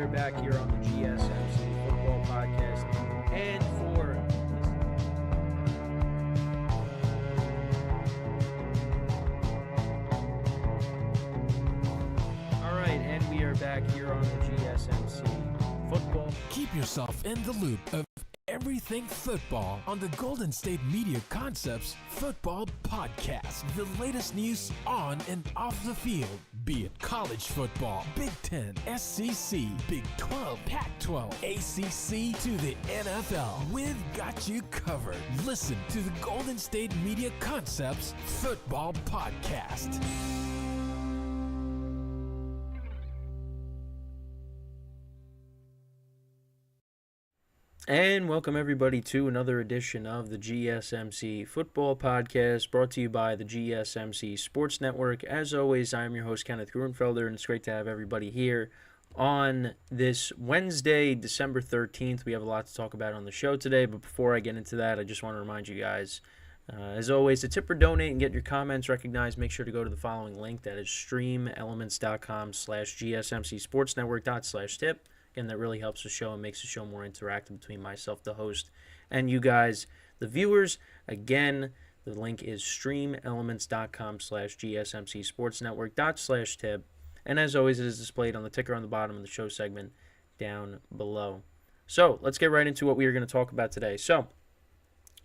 are back here on the GSMC Football Podcast. And we are back here on the GSMC Football. Keep yourself in the loop of everything football on the Golden State Media Concepts Football Podcast. The latest news on and off the field, be it college football, Big Ten, SEC, Big 12, Pac-12, ACC to the NFL. We've got you covered. Listen to the Golden State Media Concepts Football Podcast. And welcome everybody to another edition of the GSMC Football Podcast, brought to you by the GSMC Sports Network. As always, I'm your host, Kenneth, and it's great to have everybody here on this Wednesday, December 13th. We have a lot to talk about on the show today, but before I get into that, I just want to remind you guys, as always, to tip or donate and get your comments recognized, make sure to go to the following link. That is streamelements.com/gsmcsportsnetwork./tip. Again, that really helps the show and makes the show more interactive between myself, the host, and you guys, the viewers. Again, the link is streamelements.com/gsmcsportsnetwork./tip. And as always, it is displayed on the ticker on the bottom of the show segment down below. So let's get right into what we are going to talk about today. So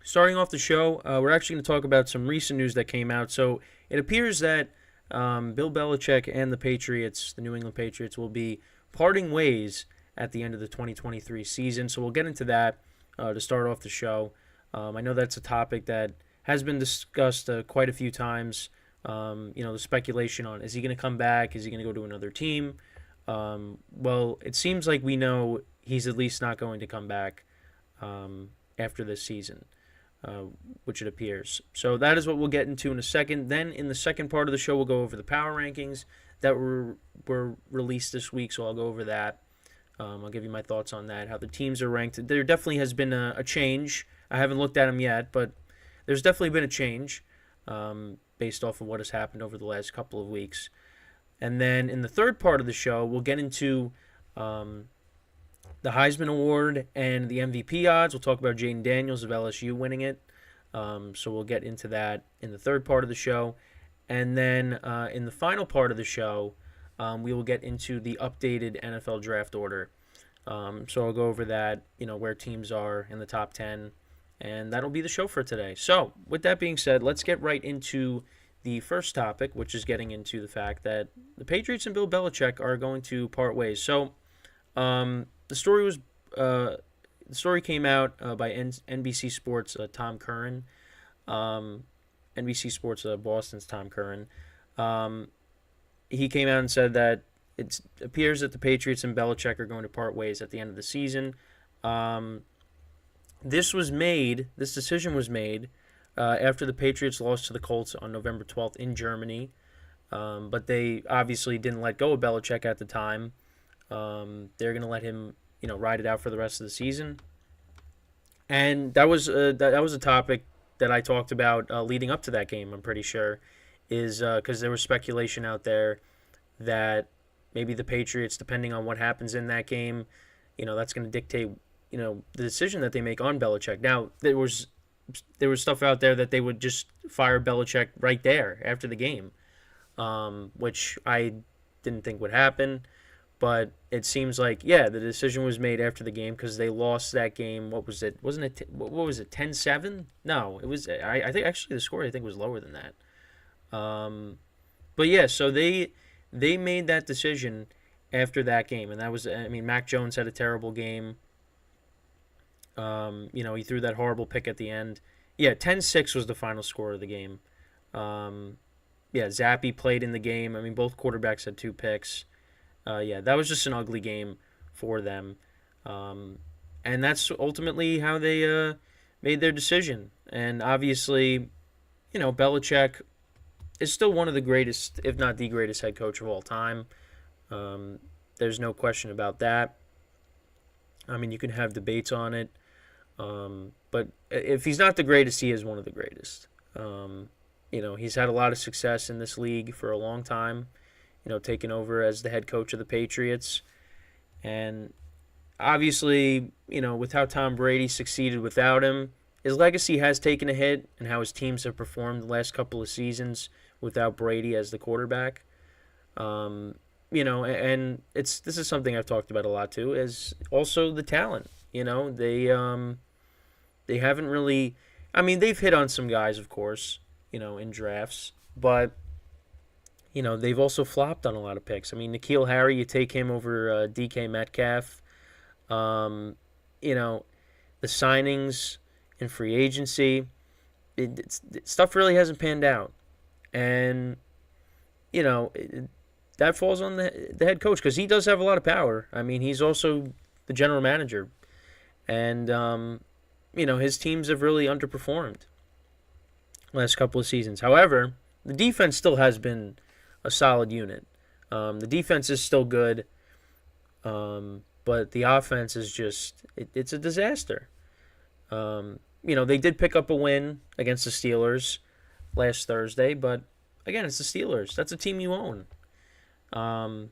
starting off the show, we're actually going to talk about some recent news that came out. So it appears that Bill Belichick and the Patriots, the New England Patriots, will be parting ways at the end of the 2023 season. So we'll get into that to start off the show. I know that's a topic that has been discussed quite a few times. The speculation on, is he going to come back? Is he going to go to another team? Well, it seems like we know he's at least not going to come back after this season, which it appears. So that is what we'll get into in a second. Then in the second part of the show, we'll go over the power rankings that were released this week, so I'll go over that. I'll give you my thoughts on that, how the teams are ranked. There definitely has been a change. I haven't looked at them yet, but there's definitely been a change based off of what has happened over the last couple of weeks. And then in the third part of the show, we'll get into the Heisman Award and the MVP odds. We'll talk about Jayden Daniels of LSU winning it. So we'll get into that in the third part of the show. And then in the final part of the show, we will get into the updated NFL draft order. So I'll go over that, where teams are in the top 10, and that'll be the show for today. So with that being said, let's get right into the first topic, which is getting into the fact that the Patriots and Bill Belichick are going to part ways. So the story came out by NBC Sports' Tom Curran. NBC Sports Boston's Tom Curran. He came out and said that it appears that the Patriots and Belichick are going to part ways at the end of the season. This decision was made after the Patriots lost to the Colts on November 12th in Germany. But they obviously didn't let go of Belichick at the time. They're going to let him, ride it out for the rest of the season. And that was a topic that I talked about leading up to that game, I'm pretty sure, is because there was speculation out there that maybe the Patriots, depending on what happens in that game, that's going to dictate, the decision that they make on Belichick. Now, there was stuff out there that they would just fire Belichick right there after the game, which I didn't think would happen. But it seems like, the decision was made after the game because they lost that game. What was it? Wasn't it? What was it? 10-7? No, it was. I think actually the score was lower than that. So they made that decision after that game, and that was. Mac Jones had a terrible game. He threw that horrible pick at the end. 10-6 was the final score of the game. Zappe played in the game. Both quarterbacks had 2 picks. That was just an ugly game for them. And that's ultimately how they made their decision. And obviously, Belichick is still one of the greatest, if not the greatest head coach of all time. There's no question about that. You can have debates on it. But if he's not the greatest, he is one of the greatest. He's had a lot of success in this league for a long time. Taking over as the head coach of the Patriots. And obviously, with how Tom Brady succeeded without him, his legacy has taken a hit, and how his teams have performed the last couple of seasons without Brady as the quarterback. Um, and this is something I've talked about a lot too, is also the talent. They haven't really. I mean, they've hit on some guys, of course, in drafts, but they've also flopped on a lot of picks. I mean, N'Keal Harry, you take him over DK Metcalf. Um, you know, the signings in free agency, stuff really hasn't panned out, and that falls on the head coach because he does have a lot of power. I mean, he's also the general manager, and his teams have really underperformed last couple of seasons. However, the defense still has been a solid unit. The defense is still good, but the offense is it's a disaster. They did pick up a win against the Steelers last Thursday, but again, it's the Steelers. That's a team you own. Um,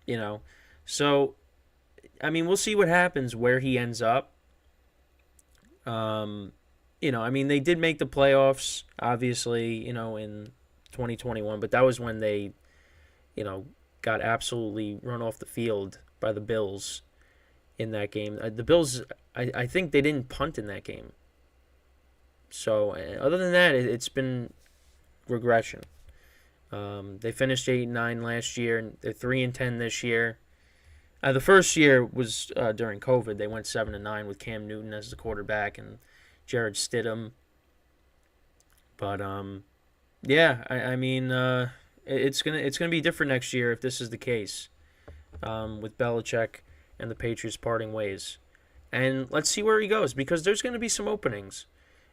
you know, so I mean, we'll see what happens where he ends up. I mean, they did make the playoffs, obviously, in 2021, but that was when they, got absolutely run off the field by the Bills in that game. The Bills, I think they didn't punt in that game. So, other than that, it's been regression. They finished 8-9 last year, and they're 3-10 this year. The first year was during COVID. They went 7-9 with Cam Newton as the quarterback and Jared Stidham. But yeah, I mean, it's gonna be different next year if this is the case, with Belichick and the Patriots parting ways. And let's see where he goes, because there's gonna be some openings.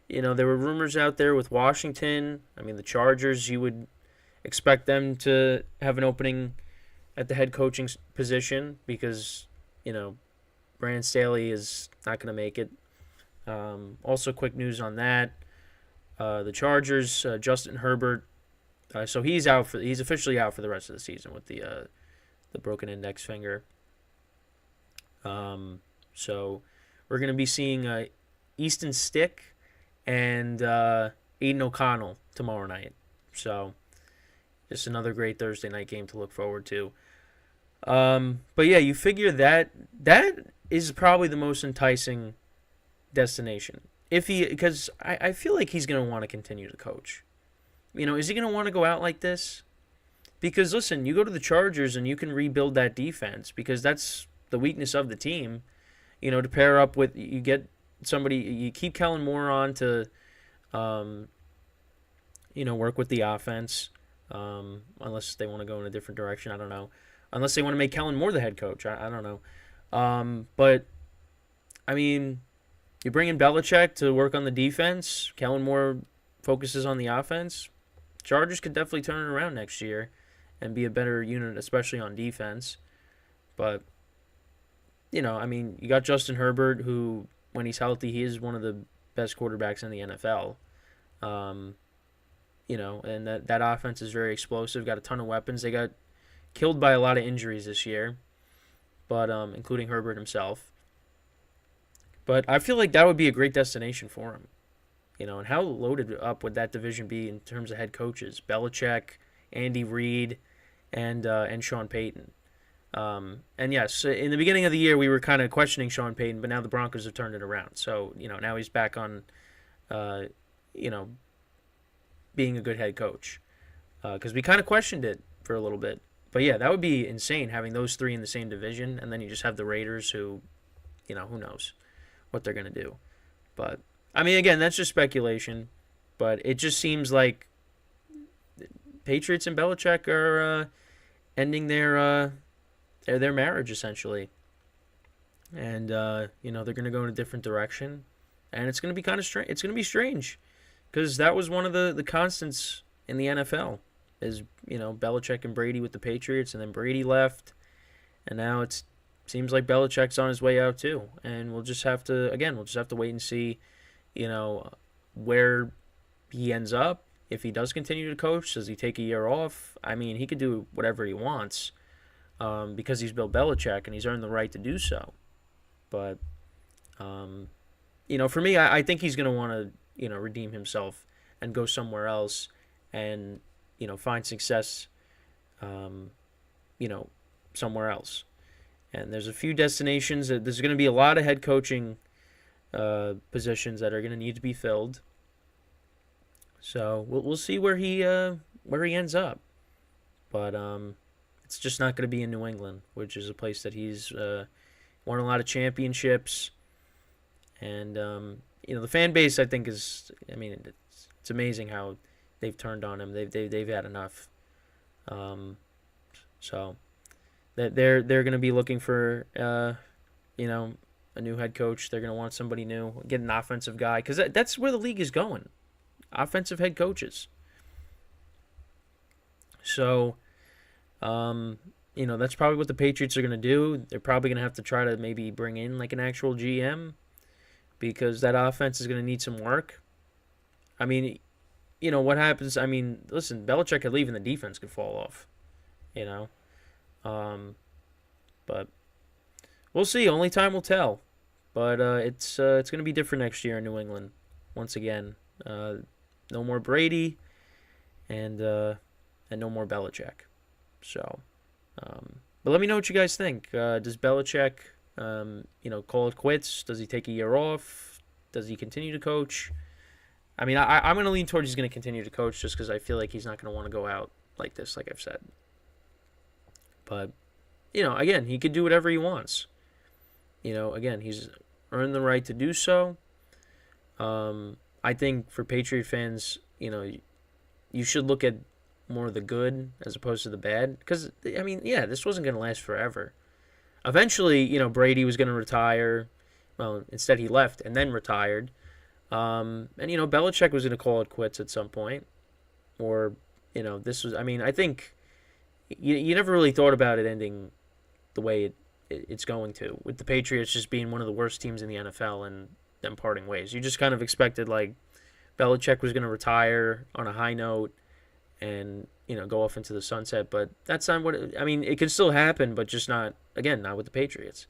There were rumors out there with Washington. I mean, the Chargers, you would expect them to have an opening at the head coaching position because, Brandon Staley is not going to make it. Also, quick news on that. The Chargers, Justin Herbert, so he's officially out for the rest of the season with the broken index finger. So we're going to be seeing Easton Stick and Aiden O'Connell tomorrow night. So just another great Thursday night game to look forward to. But yeah, you figure that is probably the most enticing destination. Because I feel like he's going to want to continue to coach. Is he going to want to go out like this? Because listen, you go to the Chargers and you can rebuild that defense because that's the weakness of the team. To pair up with, you get somebody, you keep Kellen Moore on to, work with the offense. Unless they want to go in a different direction, I don't know. Unless they want to make Kellen Moore the head coach, I don't know. But I mean, you bring in Belichick to work on the defense. Kellen Moore focuses on the offense. Chargers could definitely turn it around next year and be a better unit, especially on defense. But I mean, you got Justin Herbert, who, when he's healthy, he is one of the best quarterbacks in the NFL. And that offense is very explosive. Got a ton of weapons. They got killed by a lot of injuries this year, but including Herbert himself. But I feel like that would be a great destination for him. And how loaded up would that division be in terms of head coaches? Belichick, Andy Reid, and Sean Payton. And yes, in the beginning of the year we were kind of questioning Sean Payton, but now the Broncos have turned it around. So now he's back on, being a good head coach, because we kind of questioned it for a little bit. But yeah, that would be insane having those three in the same division, and then you just have the Raiders who, who knows what they're going to do. But, I mean, again, that's just speculation, but it just seems like Patriots and Belichick are ending their marriage, essentially. And, they're going to go in a different direction, and it's going to be kind of strange. It's going to be strange. Because that was one of the constants in the NFL is, Belichick and Brady with the Patriots, and then Brady left, and now it seems like Belichick's on his way out too. And we'll just have to wait and see, where he ends up. If he does continue to coach, does he take a year off? I mean, he could do whatever he wants. because he's Bill Belichick and he's earned the right to do so. But for me, I think he's going to want to redeem himself and go somewhere else and find success somewhere else. And there's a few destinations. There's going to be a lot of head coaching positions that are going to need to be filled. So we'll see where he ends up. But it's just not going to be in New England, which is a place that he's won a lot of championships. And the fan base, I think, it's amazing how they've turned on him. They've had enough. So they're going to be looking for a new head coach. They're going to want somebody new, get an offensive guy, because that's where the league is going. Offensive head coaches. So that's probably what the Patriots are going to do. They're probably going to have to try to maybe bring in like an actual GM, because that offense is going to need some work. I mean, what happens? I mean, listen, Belichick could leave and the defense could fall off, But we'll see. Only time will tell. But it's going to be different next year in New England. Once again, no more Brady, and no more Belichick. So, but let me know what you guys think. Does Belichick, call it quits? Does he take a year off? Does he continue to coach? I mean, I'm going to lean towards he's going to continue to coach, just because I feel like he's not going to want to go out like this, like I've said. But, again, he could do whatever he wants. Again, he's earned the right to do so. I think for Patriot fans, you should look at more of the good as opposed to the bad. Because, this wasn't going to last forever. Eventually, Brady was going to retire. Well, instead he left and then retired. And Belichick was going to call it quits at some point. Or, this was, I think you never really thought about it ending the way it's going to, with the Patriots just being one of the worst teams in the NFL and them parting ways. You just kind of expected, like, Belichick was going to retire on a high note and, go off into the sunset. But that's not what it could still happen, but just not with the Patriots.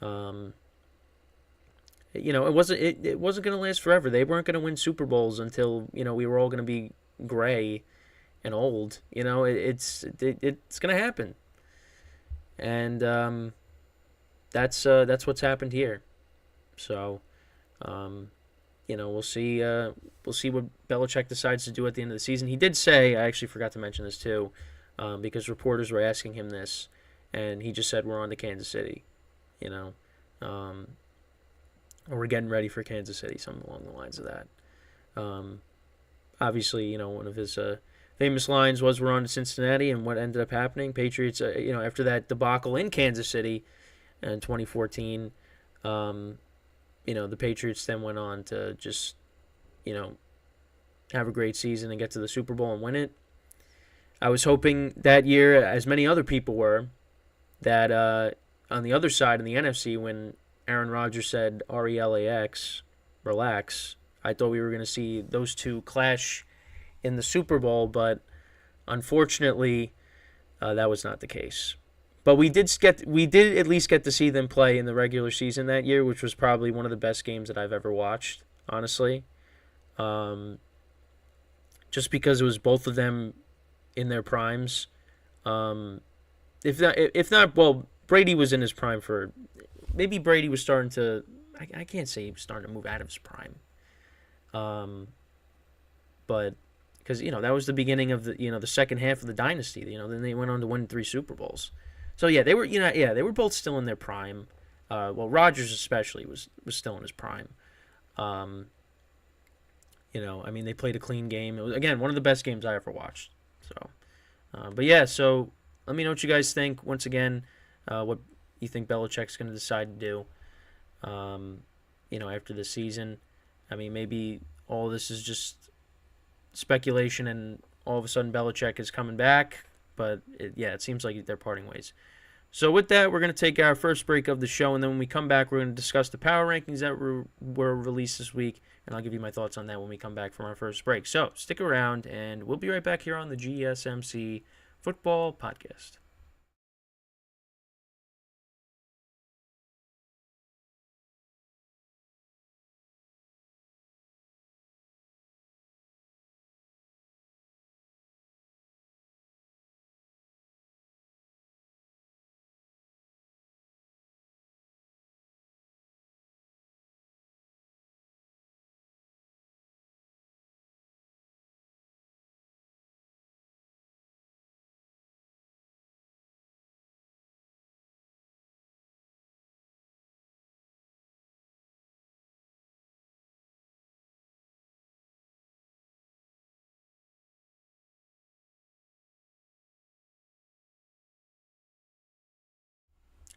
It wasn't going to last forever. They weren't going to win Super Bowls until, we were all going to be gray and old. It's going to happen. And that's what's happened here. So, we'll see what Belichick decides to do at the end of the season. He did say, I actually forgot to mention this too, because reporters were asking him this, and he just said, we're on to Kansas City, or we're getting ready for Kansas City, something along the lines of that. Obviously, one of his famous lines was, we're on to Cincinnati, and what ended up happening, Patriots, after that debacle in Kansas City in 2014, the Patriots then went on to just, have a great season and get to the Super Bowl and win it. I was hoping that year, as many other people were, that on the other side in the NFC, when Aaron Rodgers said RELAX, relax, I thought we were going to see those two clash in the Super Bowl, but unfortunately, that was not the case. But we did at least get to see them play in the regular season that year, which was probably one of the best games that I've ever watched, honestly. Just because it was both of them in their primes. If not, well, Brady was in his prime for. Maybe Brady was starting to. I can't say he was starting to move out of his prime. But because that was the beginning of the second half of the dynasty. Then they went on to win 3 Super Bowls. So they were both still in their prime. Well, Rodgers especially was still in his prime. They played a clean game. It was, again, one of the best games I ever watched. So, so let me know what you guys think. Once again, what you think Belichick's going to decide to do, after the season. Maybe all this is just speculation and all of a sudden Belichick is coming back. But, it seems like they're parting ways. So with that, we're going to take our first break of the show, and then when we come back, we're going to discuss the power rankings that were released this week, and I'll give you my thoughts on that when we come back from our first break. So stick around, and we'll be right back here on the GSMC Football Podcast.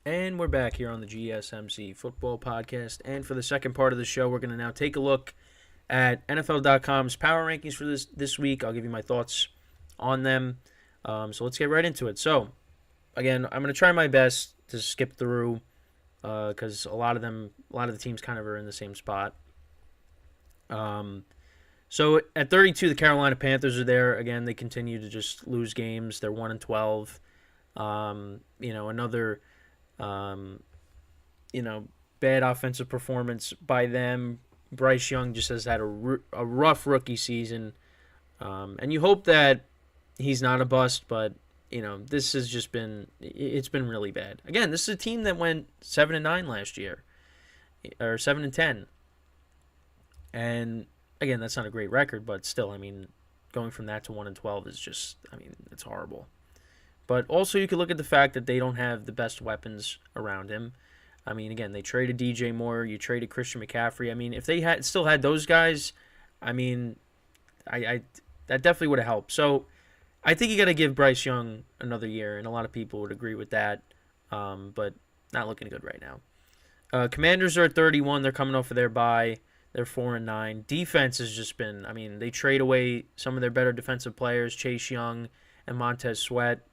And we're back here on the GSMC Football Podcast. And for the second part of the show, we're going to now take a look at NFL.com's power rankings for this week. I'll give you my thoughts on them. So let's get right into it. So, again, I'm going to try my best to skip through because a lot of the teams kind of are in the same spot. So at 32, the Carolina Panthers are there. Again, they continue to just lose games. They're 1-12. Another bad offensive performance by them. Bryce Young just has had a rough rookie season. And you hope that he's not a bust, but, this has just been really bad. Again, this is a team that went 7-9 last year, or 7-10. And, again, that's not a great record, but still, going from that to 1-12 is just, it's horrible. But also you could look at the fact that they don't have the best weapons around him. Again, they traded DJ Moore. You traded Christian McCaffrey. If they still had those guys, that definitely would have helped. So I think you got to give Bryce Young another year, and a lot of people would agree with that. But not looking good right now. Commanders are at 31. They're coming off of their bye. They're 4-9. Defense has just been, they trade away some of their better defensive players, Chase Young and Montez Sweat.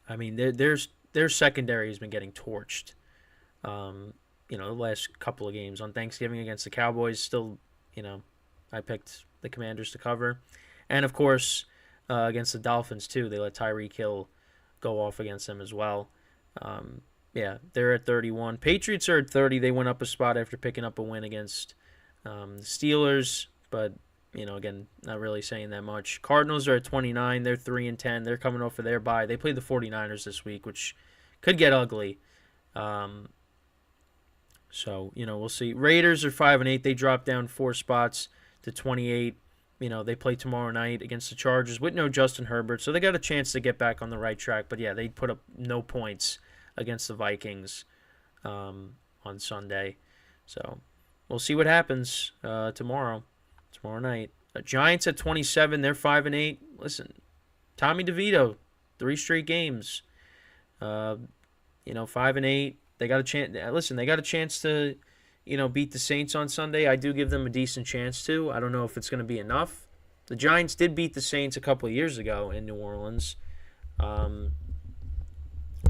Their secondary has been getting torched. The last couple of games on Thanksgiving against the Cowboys, still, I picked the Commanders to cover. And, of course, against the Dolphins, too, they let Tyreek Hill go off against them as well. They're at 31. Patriots are at 30. They went up a spot after picking up a win against the Steelers, but, again, not really saying that much. Cardinals are at 29. They're 3-10. They're coming off of their bye. They played the 49ers this week, which could get ugly. So, we'll see. Raiders are 5-8. They dropped down 4 spots to 28. They play tomorrow night against the Chargers with no Justin Herbert, so they got a chance to get back on the right track. But, yeah, they put up no points against the Vikings on Sunday. So, we'll see what happens tomorrow night. Giants at 27. They're 5-8. Listen, Tommy DeVito, 3 straight games. 5-8. They got a chance. Listen, they got a chance to, beat the Saints on Sunday. I do give them a decent chance to. I don't know if it's going to be enough. The Giants did beat the Saints a couple of years ago in New Orleans. But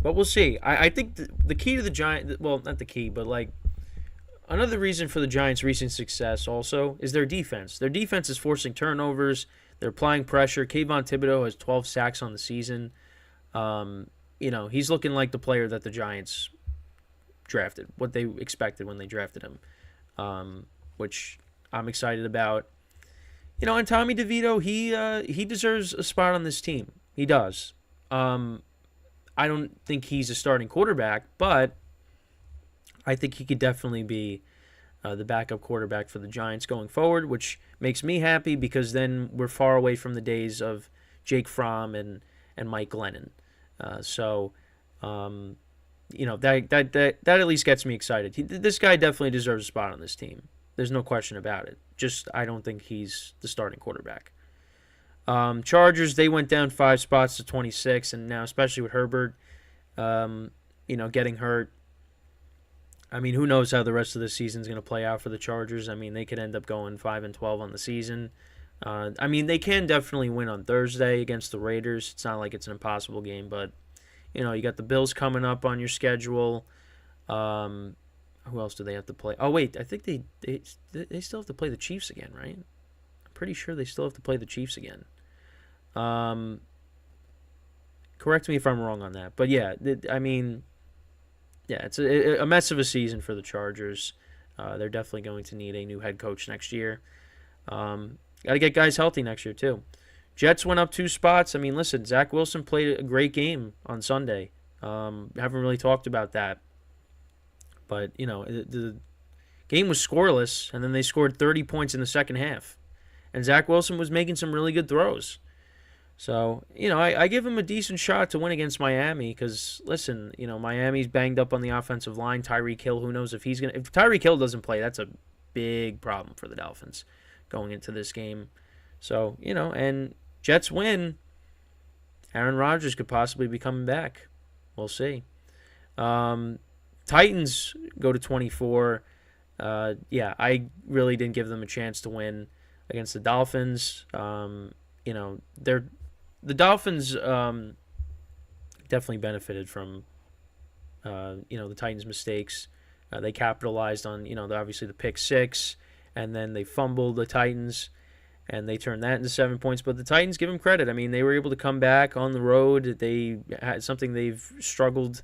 we'll see. I think the key to the Giants, well, not the key, but another reason for the Giants' recent success also is their defense. Their defense is forcing turnovers. They're applying pressure. Kayvon Thibodeau has 12 sacks on the season. He's looking like the player that the Giants drafted, what they expected when they drafted him, which I'm excited about. And Tommy DeVito, he deserves a spot on this team. He does. I don't think he's a starting quarterback, but I think he could definitely be the backup quarterback for the Giants going forward, which makes me happy because then we're far away from the days of Jake Fromm and Mike Glennon. That at least gets me excited. This guy definitely deserves a spot on this team. There's no question about it. Just I don't think he's the starting quarterback. Chargers, they went down 5 spots to 26, and now especially with Herbert, getting hurt. Who knows how the rest of the season is going to play out for the Chargers. They could end up going 5-12 on the season. They can definitely win on Thursday against the Raiders. It's not like it's an impossible game, but, you got the Bills coming up on your schedule. Who else do they have to play? Oh, wait, I think they still have to play the Chiefs again, right? I'm pretty sure they still have to play the Chiefs again. Correct me if I'm wrong on that. But, yeah, it's a mess of a season for the Chargers. They're definitely going to need a new head coach next year. Got to get guys healthy next year, too. Jets went up 2 spots. Listen, Zach Wilson played a great game on Sunday. Haven't really talked about that. But, the game was scoreless, and then they scored 30 points in the second half. And Zach Wilson was making some really good throws. So, I give him a decent shot to win against Miami because, listen, Miami's banged up on the offensive line. Tyreek Hill, who knows if he's going to – if Tyreek Hill doesn't play, that's a big problem for the Dolphins going into this game. So, and Jets win. Aaron Rodgers could possibly be coming back. We'll see. Titans go to 24. I really didn't give them a chance to win against the Dolphins. The Dolphins definitely benefited from the Titans' mistakes. They capitalized on obviously the pick six, and then they fumbled the Titans, and they turned that into 7 points. But the Titans, give them credit. I mean, they were able to come back on the road. They had something they've struggled.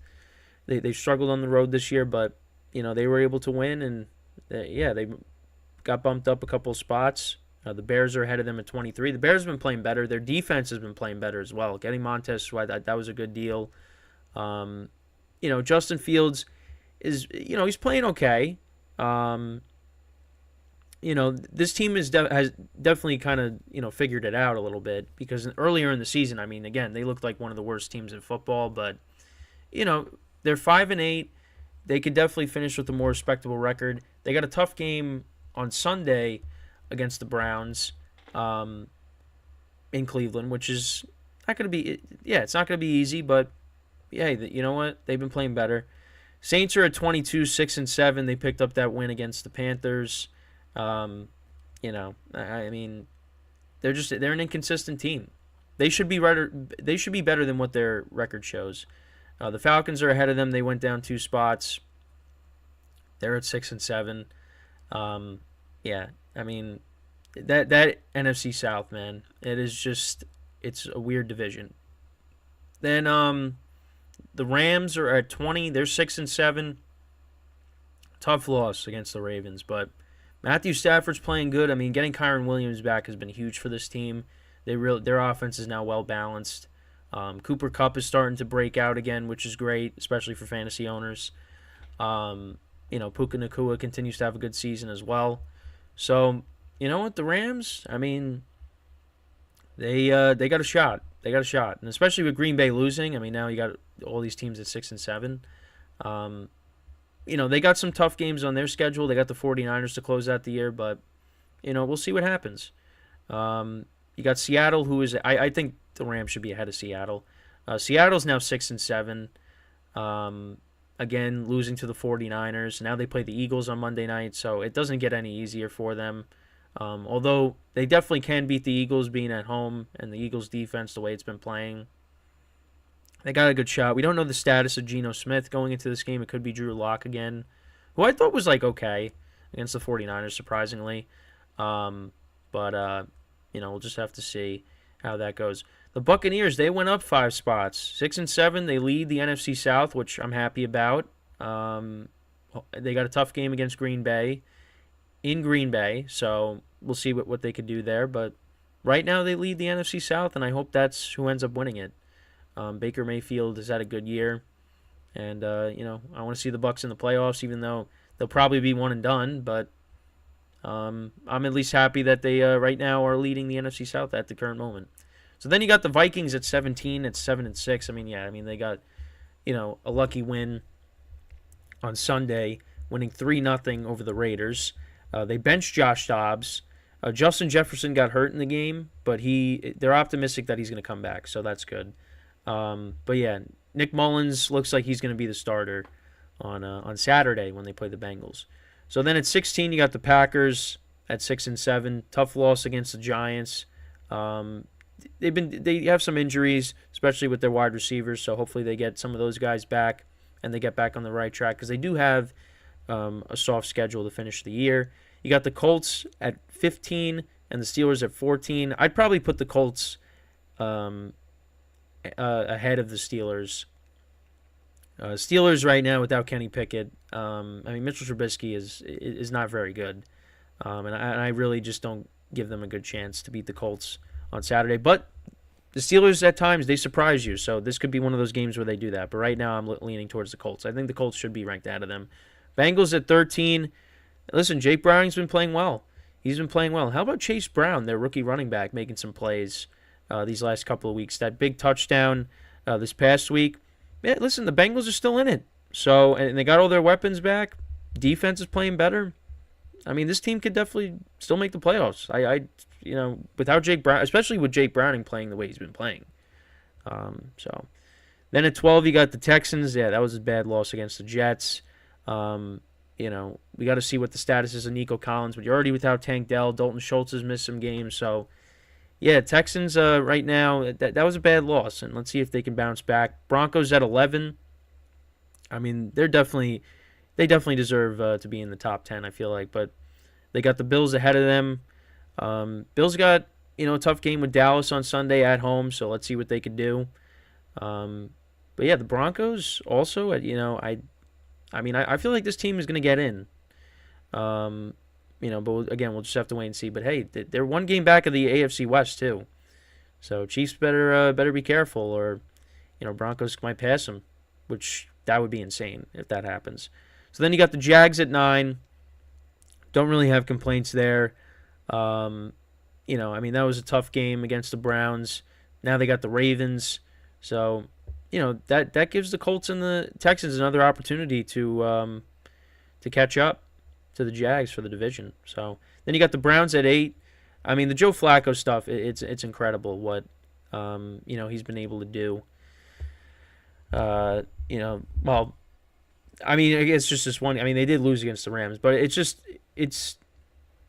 They've struggled on the road this year, but they were able to win, and they got bumped up a couple of spots. The Bears are ahead of them at 23. The Bears have been playing better. Their defense has been playing better as well. Getting Montez Sweat, that was a good deal. Justin Fields is, he's playing okay. This team has definitely kind of, figured it out a little bit, because earlier in the season, I mean, again, they looked like one of the worst teams in football, but, they're 5-8. They could definitely finish with a more respectable record. They got a tough game on Sunday against the Browns in Cleveland, which is not going to be, it's not going to be easy, but hey, you know what? They've been playing better. Saints are at 22, 6-7. They picked up that win against the Panthers. I mean, they're an inconsistent team. They should be better than what their record shows. The Falcons are ahead of them. They went down 2 spots. They're at 6-7. I mean, that NFC South, man, it's a weird division. Then the Rams are at 20. They're 6-7. Tough loss against the Ravens, but Matthew Stafford's playing good. I mean, getting Kyron Williams back has been huge for this team. Their offense is now well balanced. Cooper Kupp is starting to break out again, which is great, especially for fantasy owners. Puka Nacua continues to have a good season as well. So, you know what, the Rams, I mean, they got a shot. They got a shot, and especially with Green Bay losing. I mean, now you got all these teams at 6-7. They got some tough games on their schedule. They got the 49ers to close out the year, but we'll see what happens. You got Seattle, who is I think the Rams should be ahead of Seattle. Seattle's now 6-7. Again, losing to the 49ers. Now they play the Eagles on Monday night, so it doesn't get any easier for them. Although they definitely can beat the Eagles being at home, and the Eagles' defense, the way it's been playing, they got a good shot. We don't know the status of Geno Smith going into this game. It could be Drew Lock again, who I thought was okay against the 49ers, surprisingly. We'll just have to see how that goes. The Buccaneers, they went up 5 spots. 6-7, they lead the NFC South, which I'm happy about. They got a tough game against Green Bay in Green Bay, so we'll see what they could do there. But right now they lead the NFC South, and I hope that's who ends up winning it. Baker Mayfield has had a good year, and I want to see the Bucs in the playoffs, even though they'll probably be one and done. But I'm at least happy that they right now are leading the NFC South at the current moment. So then you got the Vikings at 17. It's 7-6. I mean, they got a lucky win on Sunday, winning 3-0 over the Raiders. They benched Josh Dobbs. Justin Jefferson got hurt in the game, but they're optimistic that he's going to come back, so that's good. Nick Mullins looks like he's going to be the starter on Saturday when they play the Bengals. So then at 16, you got the Packers at 6-7. Tough loss against the Giants. They have some injuries, especially with their wide receivers. So hopefully they get some of those guys back and they get back on the right track, because they do have a soft schedule to finish the year. You got the Colts at 15 and the Steelers at 14. I'd probably put the Colts ahead of the Steelers. Steelers right now without Kenny Pickett. Mitchell Trubisky is not very good, and I really just don't give them a good chance to beat the Colts on Saturday. But the Steelers at times they surprise you, so this could be one of those games where they do that. But right now I'm leaning towards the Colts. I think the Colts should be ranked ahead of them. Bengals at 13. Listen, Jake Browning's been playing well. He's been playing well. How about Chase Brown, their rookie running back, making some plays these last couple of weeks? That big touchdown this past week. Yeah, listen, the Bengals are still in it. So, and they got all their weapons back. Defense is playing better. I mean, this team could definitely still make the playoffs. Without Jake Brown, especially with Jake Browning playing the way he's been playing. So Then at 12, you got the Texans. Yeah, that was a bad loss against the Jets. We got to see what the status is of Nico Collins, but you're already without Tank Dell. Dalton Schultz has missed some games, so yeah, Texans right now that was a bad loss, and let's see if they can bounce back. Broncos at 11. I mean, they definitely deserve to be in the top 10. I feel like, but they got the Bills ahead of them. Bills got a tough game with Dallas on Sunday at home, so let's see what they could do. But yeah, the Broncos also. I feel like this team is going to get in. But again, we'll just have to wait and see. But hey, they're one game back of the AFC West too, so Chiefs better be careful, or Broncos might pass them, which that would be insane if that happens. So then you got the Jags at 9. Don't really have complaints there. That was a tough game against the Browns. Now they got the Ravens, so that gives the Colts and the Texans another opportunity to catch up to the Jags for the division. So then you got the Browns at 8. I mean, the Joe Flacco stuff, it's incredible what he's been able to do. I mean, it's just this one. I mean, they did lose against the Rams, but it's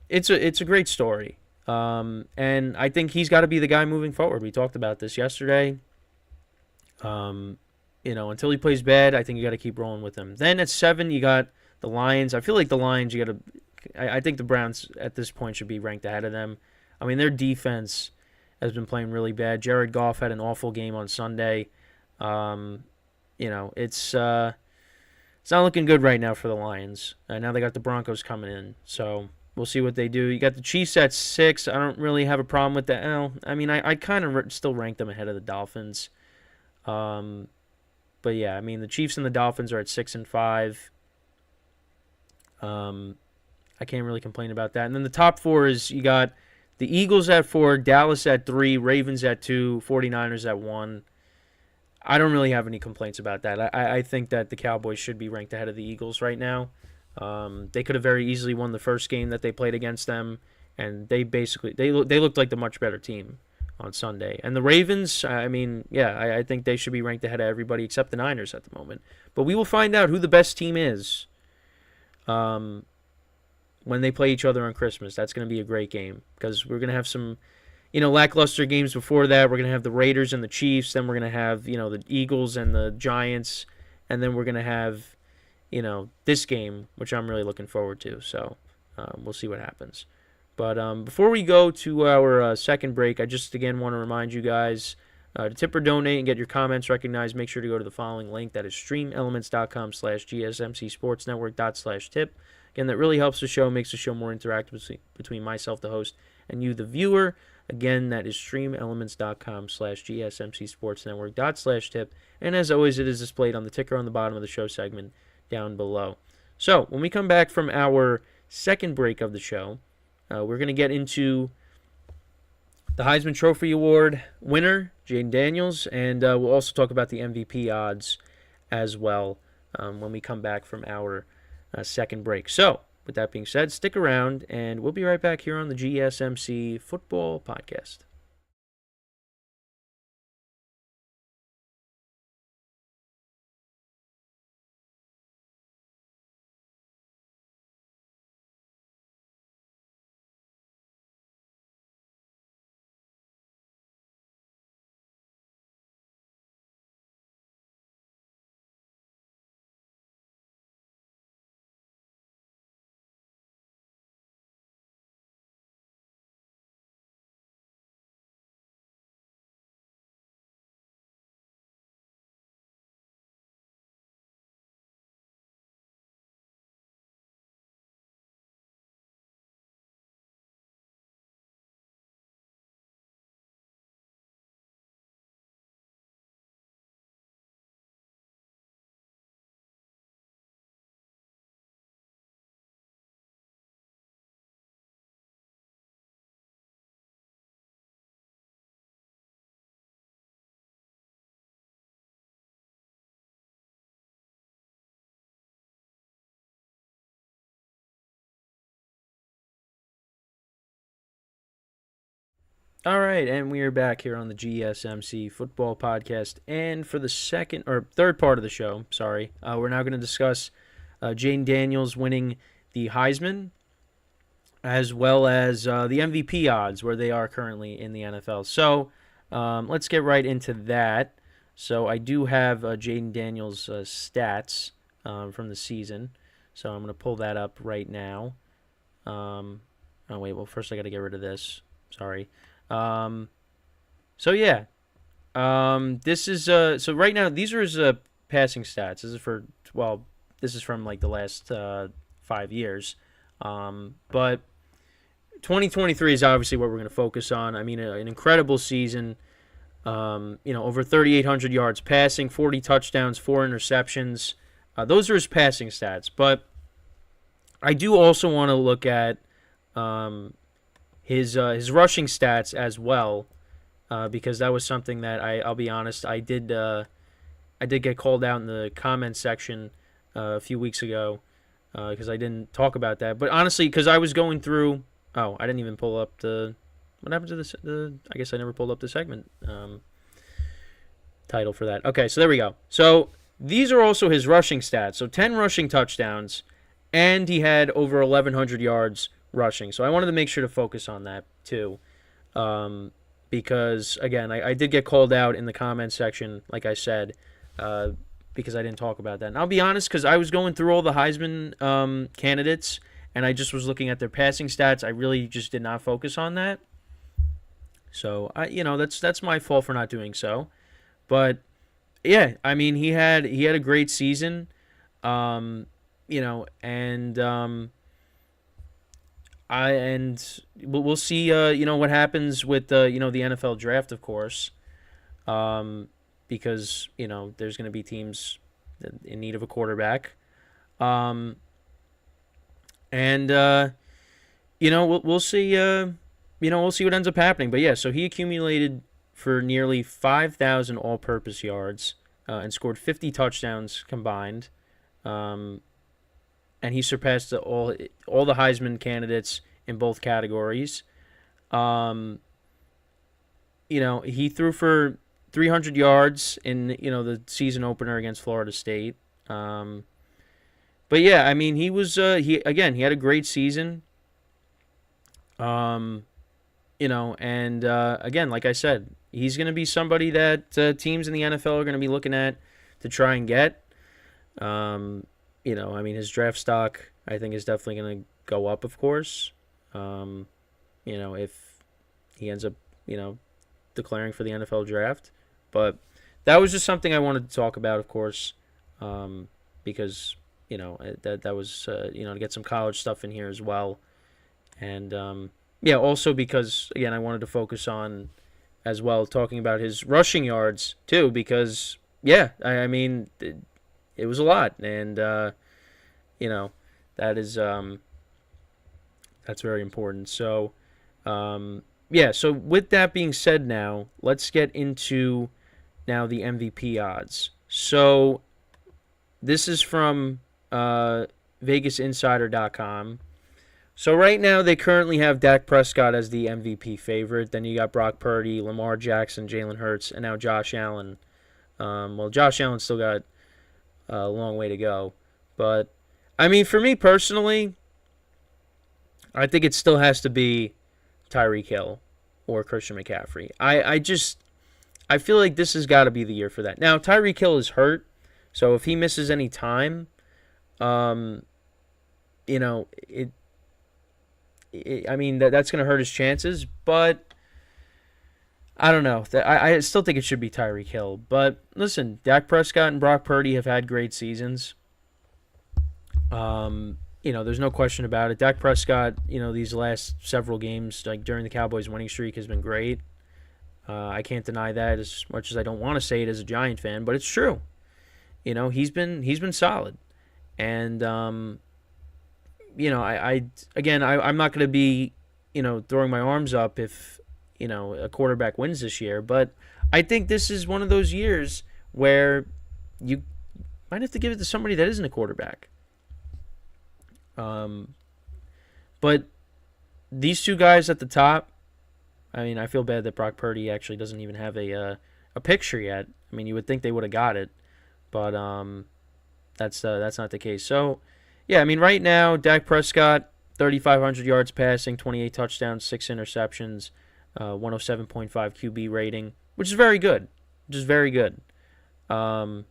a great story. And I think he's got to be the guy moving forward. We talked about this yesterday. Until he plays bad, I think you got to keep rolling with him. Then at 7, you got the Lions. I feel like the Lions, I think the Browns at this point should be ranked ahead of them. I mean, their defense has been playing really bad. Jared Goff had an awful game on Sunday. It's not looking good right now for the Lions. Now they got the Broncos coming in, so we'll see what they do. You got the Chiefs at 6. I don't really have a problem with that. I kind of still rank them ahead of the Dolphins. But yeah, I mean, the Chiefs and the Dolphins are at 6 and 5. I can't really complain about that. And then the top 4 is you got the Eagles at 4, Dallas at 3, Ravens at 2, 49ers at 1. I don't really have any complaints about that. I think that the Cowboys should be ranked ahead of the Eagles right now. They could have very easily won the first game that they played against them, and they looked like the much better team on Sunday. And the Ravens, I think they should be ranked ahead of everybody except the Niners at the moment. But we will find out who the best team is when they play each other on Christmas. That's going to be a great game because we're going to have some lackluster games before that. We're going to have the Raiders and the Chiefs. Then we're going to have, the Eagles and the Giants. And then we're going to have, this game, which I'm really looking forward to. So we'll see what happens. But before we go to our second break, I just, again, want to remind you guys to tip or donate and get your comments recognized. Make sure to go to the following link. That is streamelements.com/gsmcsportsnetwork./tip. Again, that really helps the show, makes the show more interactive between myself, the host, and you, the viewer. Again, that is streamelements.com/gsmcsportsnetwork./tip. And as always, it is displayed on the ticker on the bottom of the show segment down below. So when we come back from our second break of the show, we're going to get into the Heisman Trophy Award winner, Jayden Daniels, and we'll also talk about the MVP odds as well when we come back from our second break. So with that being said, stick around, and we'll be right back here on the GSMC Football Podcast. All right, and we are back here on the GSMC Football Podcast. And for the second or third part of the show, we're now going to discuss Jayden Daniels winning the Heisman, as well as the MVP odds, where they are currently in the NFL. So let's get right into that. So I do have Jayden Daniels' stats from the season. So I'm going to pull that up right now. First I got to get rid of this. Sorry. This is so right now these are his passing stats. This is from like the last 5 years. But 2023 is obviously what we're going to focus on. I mean, an incredible season. Over 3,800 yards passing, 40 touchdowns, 4 interceptions. Those are his passing stats. But I do also want to look at his rushing stats as well, because that was something that I'll be honest, I did get called out in the comment section a few weeks ago because I didn't talk about that. But honestly, because I was going through, I didn't even pull up what happened to this? I guess I never pulled up the segment title for that. Okay, so there we go. So these are also his rushing stats. So 10 rushing touchdowns, and he had over 1,100 yards rushing. So I wanted to make sure to focus on that too, because again, I did get called out in the comment section, like I said, because I didn't talk about that. And I'll be honest, because I was going through all the Heisman candidates, and I just was looking at their passing stats. I really just did not focus on that. So that's my fault for not doing so. But yeah, I mean, he had a great season, and we'll see what happens with the NFL draft, of course, because there's going to be teams in need of a quarterback, we'll see we'll see what ends up happening. But yeah, so he accumulated for nearly 5,000 all-purpose yards and scored 50 touchdowns combined. And he surpassed all the Heisman candidates in both categories. He threw for 300 yards in the season opener against Florida State. But yeah, I mean, he had a great season. Again, like I said, he's going to be somebody that teams in the NFL are going to be looking at to try and get. His draft stock, I think, is definitely going to go up, of course. If he ends up, declaring for the NFL draft. But that was just something I wanted to talk about, of course, because, that was, to get some college stuff in here as well. And, also because, again, I wanted to focus on, as well, talking about his rushing yards, too, because, yeah, I mean, it was a lot. And, that is, that's very important. So, so with that being said now, let's get into now the MVP odds. So this is from VegasInsider.com. So right now they currently have Dak Prescott as the MVP favorite. Then you got Brock Purdy, Lamar Jackson, Jalen Hurts, and now Josh Allen. Josh Allen still got a long way to go. But, I mean, for me personally, I think it still has to be Tyreek Hill or Christian McCaffrey. I feel like this has got to be the year for that. Now, Tyreek Hill is hurt, so if he misses any time, that's going to hurt his chances. But I don't know. I still think it should be Tyreek Hill. But listen, Dak Prescott and Brock Purdy have had great seasons. There's no question about it. Dak Prescott, these last several games, like during the Cowboys' winning streak, has been great. I can't deny that, as much as I don't want to say it as a Giant fan, but it's true. He's been solid, and I'm not going to be throwing my arms up if a quarterback wins this year, but I think this is one of those years where you might have to give it to somebody that isn't a quarterback. But these two guys at the top, I mean, I feel bad that Brock Purdy actually doesn't even have a picture yet. I mean, you would think they would have got it, but that's not the case. So, yeah, I mean, right now, Dak Prescott, 3,500 yards passing, 28 touchdowns, 6 interceptions, 107.5 QB rating, which is very good. And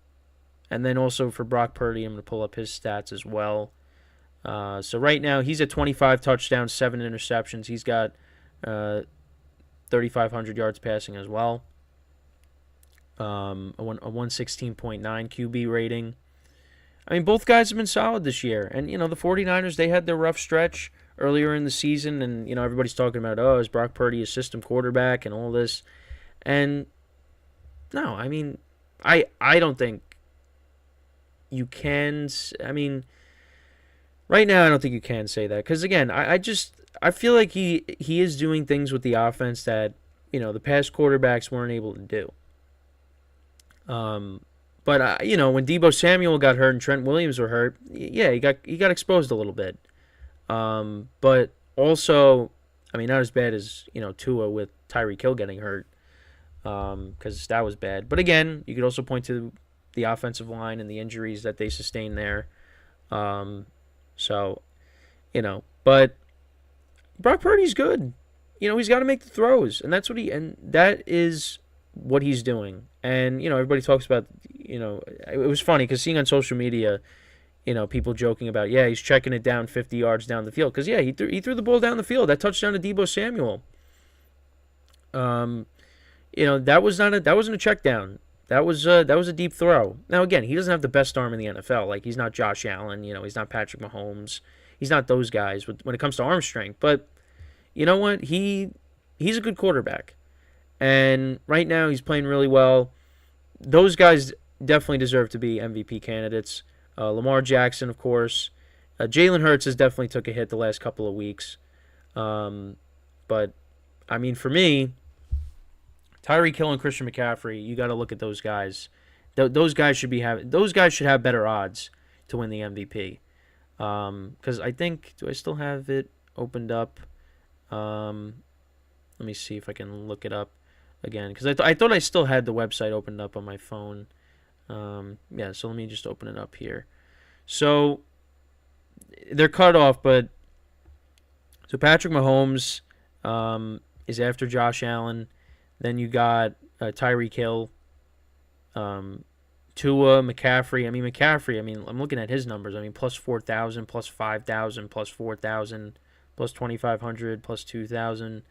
then also for Brock Purdy, I'm going to pull up his stats as well. So right now, he's at 25 touchdowns, 7 interceptions. He's got 3,500 yards passing as well. A 116.9 QB rating. I mean, both guys have been solid this year. And, the 49ers, they had their rough stretch earlier in the season. And, everybody's talking about, is Brock Purdy a system quarterback and all this. And, no, I mean, I don't think you can. I mean, right now, I don't think you can say that. Because, again, I feel like he is doing things with the offense that, the past quarterbacks weren't able to do. But when Deebo Samuel got hurt and Trent Williams were hurt, yeah, he got exposed a little bit. But also, I mean, not as bad as Tua with Tyreek Hill getting hurt, because that was bad. But again, you could also point to the offensive line and the injuries that they sustained there. So, but Brock Purdy's good. He's got to make the throws, and that is what he's doing. And, everybody talks about, it was funny because seeing on social media, people joking about, yeah, he's checking it down 50 yards down the field. Because, yeah, he threw the ball down the field. That touchdown to Deebo Samuel. That wasn't a check down. That was a deep throw. Now, again, he doesn't have the best arm in the NFL. Like, he's not Josh Allen. He's not Patrick Mahomes. He's not those guys when it comes to arm strength. But you know what? He's a good quarterback. And right now, he's playing really well. Those guys definitely deserve to be MVP candidates. Lamar Jackson, of course. Jalen Hurts has definitely took a hit the last couple of weeks. But, I mean, for me, Tyreek Hill and Christian McCaffrey, you got to look at those guys. Those guys should have better odds to win the MVP. Because I think, do I still have it opened up? Let me see if I can look it up again, because I thought I still had the website opened up on my phone. Yeah, so let me just open it up here. So they're cut off, but so Patrick Mahomes is after Josh Allen. Then you got Tyreek Hill, Tua, McCaffrey. I'm looking at his numbers. I mean, plus 4,000, plus 5,000, plus 4,000, plus 2,500, plus 2,000.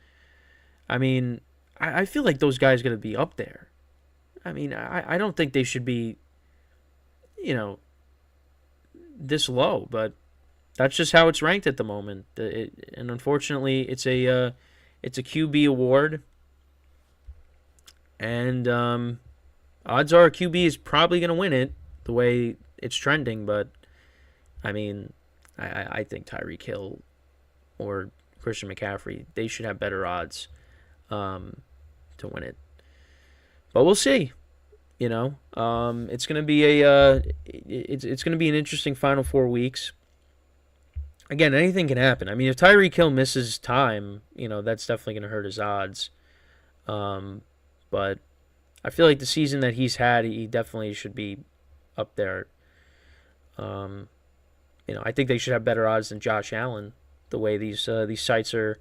I mean, I feel like those guys are going to be up there. I mean, I don't think they should be, this low, but that's just how it's ranked at the moment. And unfortunately, it's a QB award, and odds are QB is probably going to win it the way it's trending. But I mean, I think Tyreek Hill or Christian McCaffrey, they should have better odds to win it. But we'll see. It's gonna be it's gonna be an interesting final 4 weeks. Again, anything can happen. I mean, if Tyreek Hill misses time, that's definitely gonna hurt his odds. But I feel like the season that he's had, he definitely should be up there. I think they should have better odds than Josh Allen. The way these sites are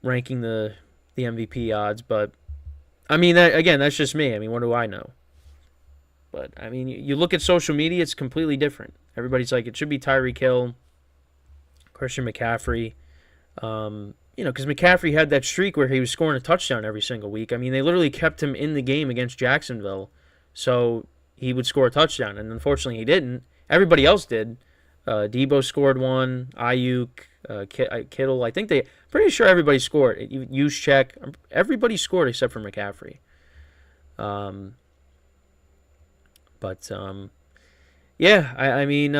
ranking the MVP odds, but I mean, that's just me. I mean, what do I know? But I mean, you look at social media, it's completely different. Everybody's like, it should be Tyreek Hill, Christian McCaffrey. Because McCaffrey had that streak where he was scoring a touchdown every single week. I mean, they literally kept him in the game against Jacksonville, so he would score a touchdown, and unfortunately, he didn't. Everybody else did. Debo scored one. Ayuk, Kittle. I think pretty sure everybody scored. Juszczyk. Everybody scored except for McCaffrey. Yeah. I mean,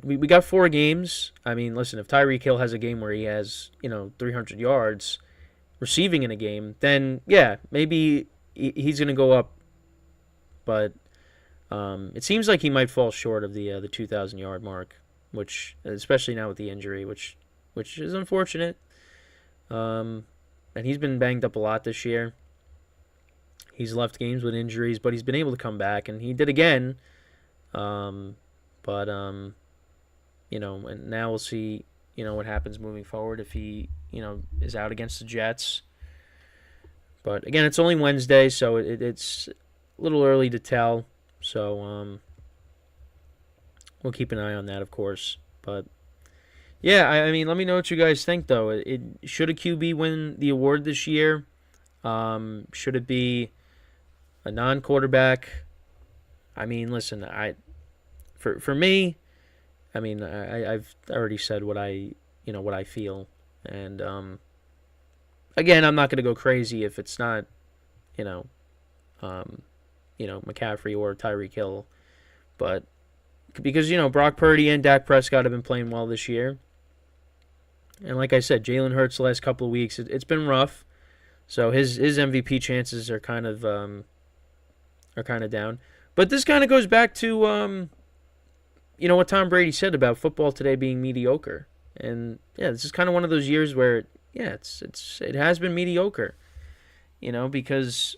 we got 4 games. I mean, listen, if Tyreek Hill has a game where he has 300 yards receiving in a game, then yeah, maybe he's gonna go up. But it seems like he might fall short of the 2,000 yard mark, which, especially now with the injury, which which is unfortunate. And he's been banged up a lot this year. He's left games with injuries, but he's been able to come back, and he did again. But and now we'll see, what happens moving forward if he, is out against the Jets. But again, it's only Wednesday, so it's a little early to tell. So we'll keep an eye on that, of course. But yeah, I mean, let me know what you guys think, though. Should a QB win the award this year? Should it be a non-quarterback? I mean, listen, for me, I mean, I've already said what I feel, and again, I'm not going to go crazy if it's not, McCaffrey or Tyreek Hill, but because Brock Purdy and Dak Prescott have been playing well this year, and like I said, Jalen Hurts the last couple of weeks, it's been rough, so his MVP chances are kind of down. But this kind of goes back to what Tom Brady said about football today being mediocre, and yeah, this is kind of one of those years where it has been mediocre, because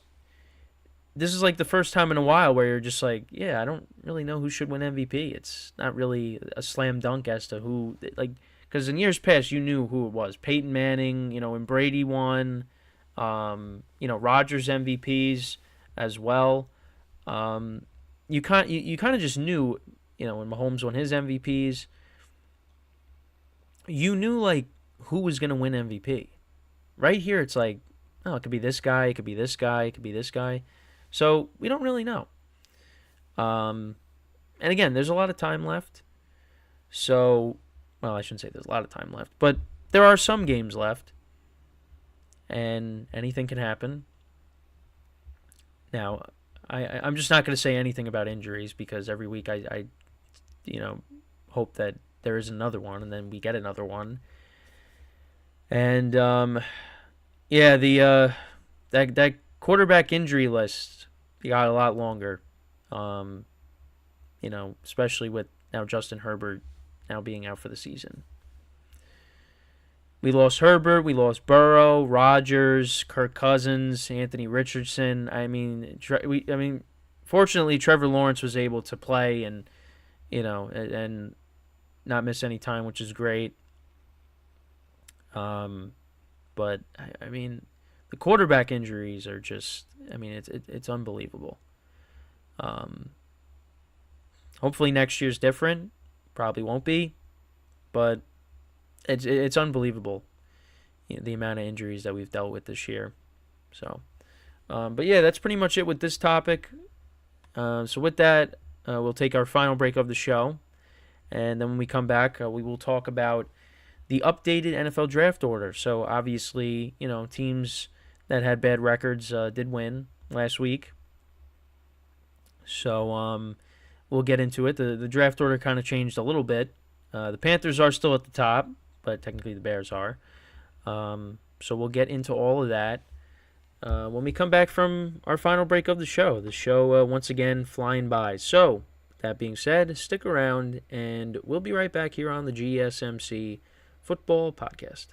this is like the first time in a while where you're just like, yeah, I don't really know who should win MVP. It's not really a slam dunk as to who, like, because in years past you knew who it was. Peyton Manning, when Brady won, Rodgers MVPs as well. You kind of just knew, when Mahomes won his MVPs, you knew like who was going to win MVP. Right here, it's like, oh, it could be this guy, it could be this guy, it could be this guy. So we don't really know. And again, there's a lot of time left. So, well, I shouldn't say there's a lot of time left, but there are some games left, and anything can happen. Now, I'm just not going to say anything about injuries because every week I hope that there is another one, and then we get another one. And that quarterback injury list got a lot longer. Especially with now Justin Herbert now being out for the season. We lost Herbert, we lost Burrow, Rodgers, Kirk Cousins, Anthony Richardson. Fortunately Trevor Lawrence was able to play and not miss any time, which is great. But the quarterback injuries are just, it's unbelievable. Hopefully next year's different. Probably won't be, but it's unbelievable, the amount of injuries that we've dealt with this year. So, but yeah, that's pretty much it with this topic. So with that, we'll take our final break of the show, and then when we come back, we will talk about the updated NFL draft order. So obviously, teams that had bad records did win last week. So we'll get into it. The draft order kind of changed a little bit. The Panthers are still at the top, but technically the Bears are. So we'll get into all of that when we come back from our final break of the show. The show, once again, flying by. So, that being said, stick around, and we'll be right back here on the GSMC Football Podcast.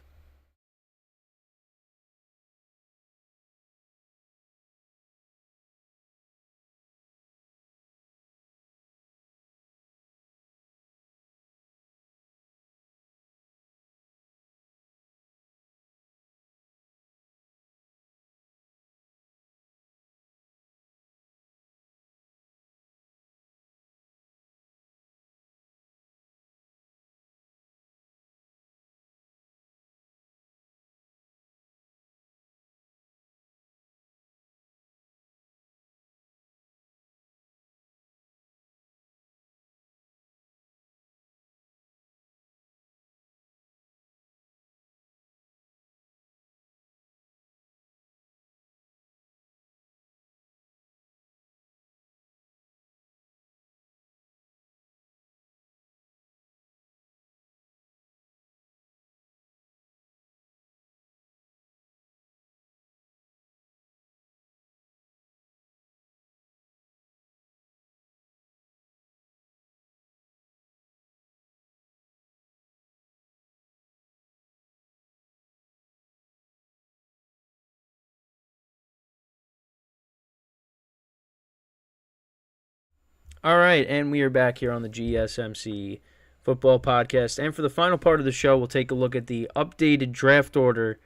All right, and we are back here on the GSMC football podcast. And for the final part of the show, we'll take a look at the updated draft order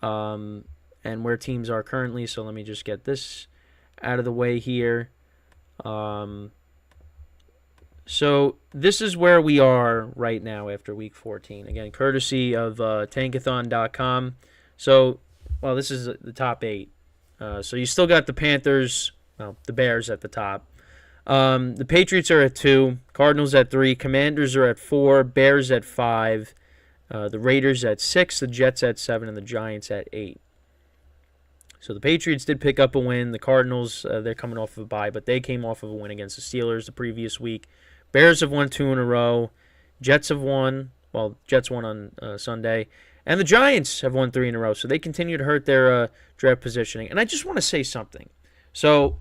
and where teams are currently. So let me just get this out of the way here. So this is where we are right now after week 14. Again, courtesy of tankathon.com. So, well, this is the top 8. So you still got the Panthers, well, the Bears at the top. The Patriots are at 2, Cardinals at 3, Commanders are at 4, Bears at 5, the Raiders at 6, the Jets at 7, and the Giants at 8. So the Patriots did pick up a win. The Cardinals, they're coming off of a bye, but they came off of a win against the Steelers the previous week. Bears have won 2 in a row. Jets have won. Well, Jets won on Sunday. And the Giants have won 3 in a row. So they continue to hurt their draft positioning. And I just want to say something. So,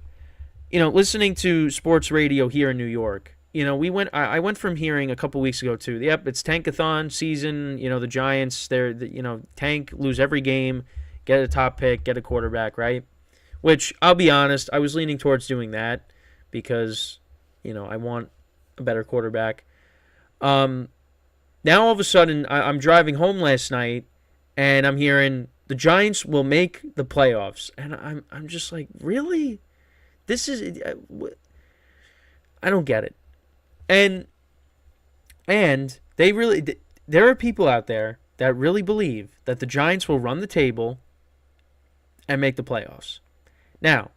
listening to sports radio here in New York, I went from hearing a couple weeks ago to, yep, it's Tankathon season. The Giants, tank, lose every game, get a top pick, get a quarterback, right? Which, I'll be honest, I was leaning towards doing that because, I want a better quarterback. Now all of a sudden, I'm driving home last night, and I'm hearing the Giants will make the playoffs, and I'm just like, really? This is, I don't get it. And they really, there are people out there that really believe that the Giants will run the table and make the playoffs. Now,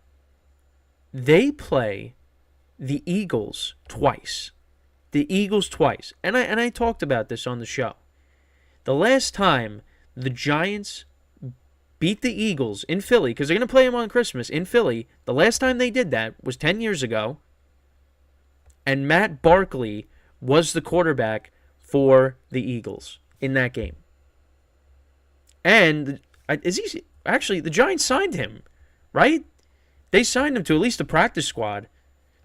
they play the Eagles twice. The Eagles twice. And I talked about this on the show. The last time the Giants beat the Eagles in Philly, because they're going to play them on Christmas in Philly, the last time they did that was 10 years ago. And Matt Barkley was the quarterback for the Eagles in that game. And actually, the Giants signed him, right? They signed him to at least a practice squad.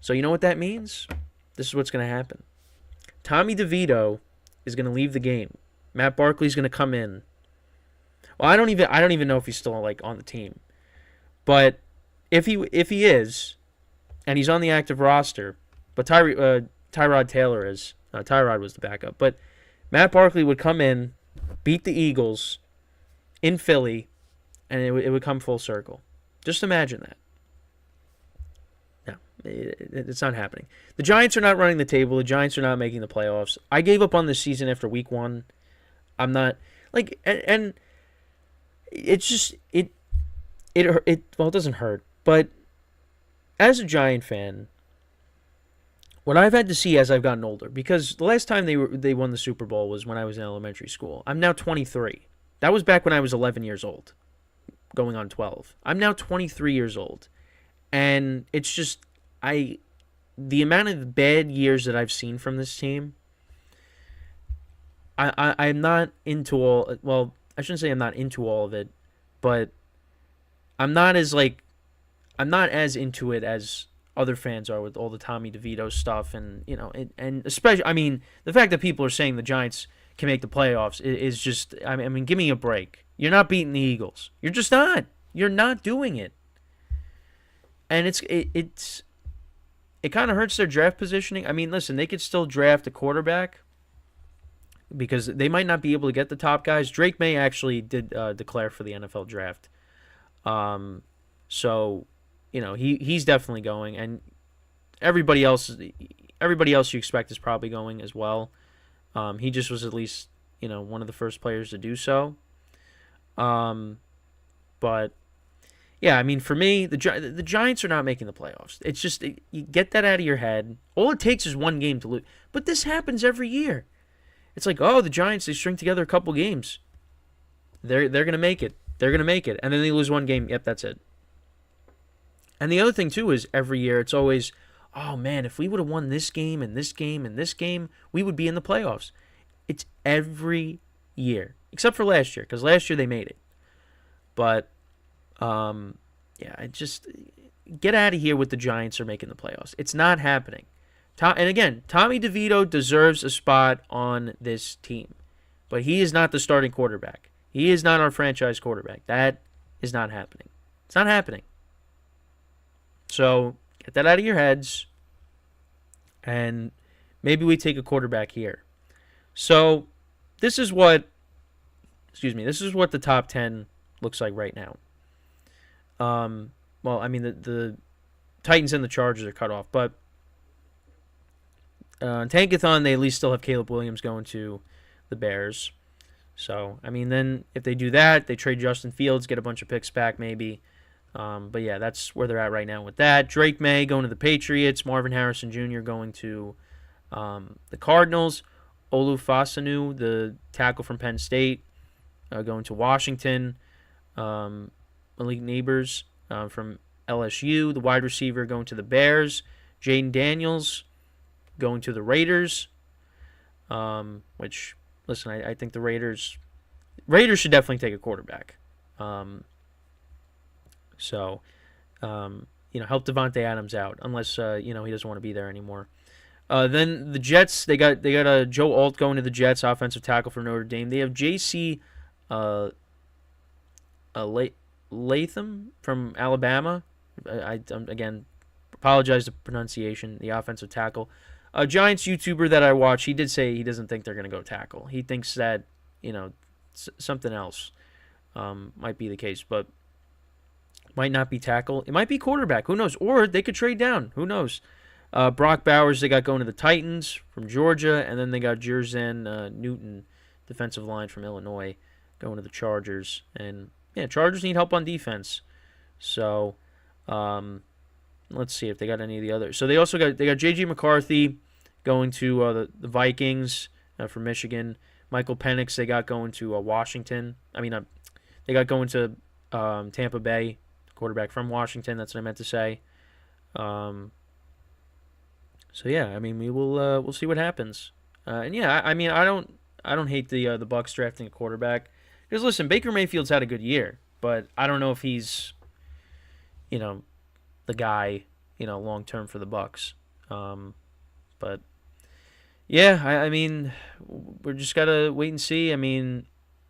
So you know what that means? This is what's going to happen. Tommy DeVito is going to leave the game. Matt Barkley's going to come in. Well, I don't even know if he's still on the team. But if he is, and he's on the active roster, but Tyrod Taylor is. Tyrod was the backup. But Matt Barkley would come in, beat the Eagles in Philly, and it would come full circle. Just imagine that. No, it's not happening. The Giants are not running the table. The Giants are not making the playoffs. I gave up on this season after week 1. I'm not and it's just it doesn't hurt, but as a Giant fan, what I've had to see as I've gotten older, because the last time they won the Super Bowl was when I was in elementary school. I'm now 23. That was back when I was 11 years old, going on 12. I'm now 23 years old, and it's just the amount of bad years that I've seen from this team. I'm not into all. Well, I shouldn't say I'm not into all of it, but I'm not as into it as other fans are with all the Tommy DeVito stuff, and and especially, the fact that people are saying the Giants can make the playoffs is just, give me a break. You're not beating the Eagles. You're just not. You're not doing it. And it kind of hurts their draft positioning. Listen, they could still draft a quarterback because they might not be able to get the top guys. Drake May actually did declare for the NFL draft. So, he's definitely going, and everybody else you expect is probably going as well. He just was at least, one of the first players to do so. But yeah, for me, the Giants are not making the playoffs. It's just, you get that out of your head. All it takes is one game to lose. But this happens every year. It's like, oh, the Giants, they string together a couple games. They're going to make it. They're going to make it. And then they lose one game. Yep, that's it. And the other thing, too, is every year it's always, oh, man, if we would have won this game and this game and this game, we would be in the playoffs. It's every year, except for last year, because last year they made it. But, just get out of here with the Giants are making the playoffs. It's not happening. And again, Tommy DeVito deserves a spot on this team, but he is not the starting quarterback. He is not our franchise quarterback. That is not happening. It's not happening. So get that out of your heads. and maybe we take a quarterback here. So this is what, this is what the top 10 looks like right now. Well, I mean, the Titans and the Chargers are cut off, but Tankathon, they at least still have Caleb Williams going to the Bears. So, I mean, then if they do that, they trade Justin Fields, get a bunch of picks back maybe. But yeah, that's where they're at right now with that. Drake May going to the Patriots. Marvin Harrison Jr. going to the Cardinals. Olu Fasanu, the tackle from Penn State, going to Washington. Malik Neighbors from LSU, the wide receiver, going to the Bears. Jayden Daniels going to the Raiders, which, listen, I think the Raiders should definitely take a quarterback. So, help Devontae Adams out, unless, he doesn't want to be there anymore. Then the Jets, they got Joe Alt going to the Jets, offensive tackle for Notre Dame. They have J.C. Latham from Alabama. I again apologize the pronunciation. The offensive tackle, a Giants YouTuber that I watch, he did say he doesn't think they're going to go tackle. He thinks that something else might be the case, but might not be tackle. It might be quarterback. Who knows? Or they could trade down. Who knows? Brock Bowers, they got going to the Titans from Georgia, and then they got Jerzan Newton, defensive line from Illinois, going to the Chargers. And yeah, Chargers need help on defense. So let's see if they got any of the others. So they got J.J. McCarthy going to the Vikings from Michigan. Michael Penix they got going to Washington. They got going to Tampa Bay, quarterback from Washington. That's what I meant to say. So yeah, we'll see what happens. And yeah, I don't hate the Bucs drafting a quarterback. Because listen, Baker Mayfield's had a good year, but I don't know if he's, the guy, long term for the Bucs. But yeah, we're just gotta wait and see.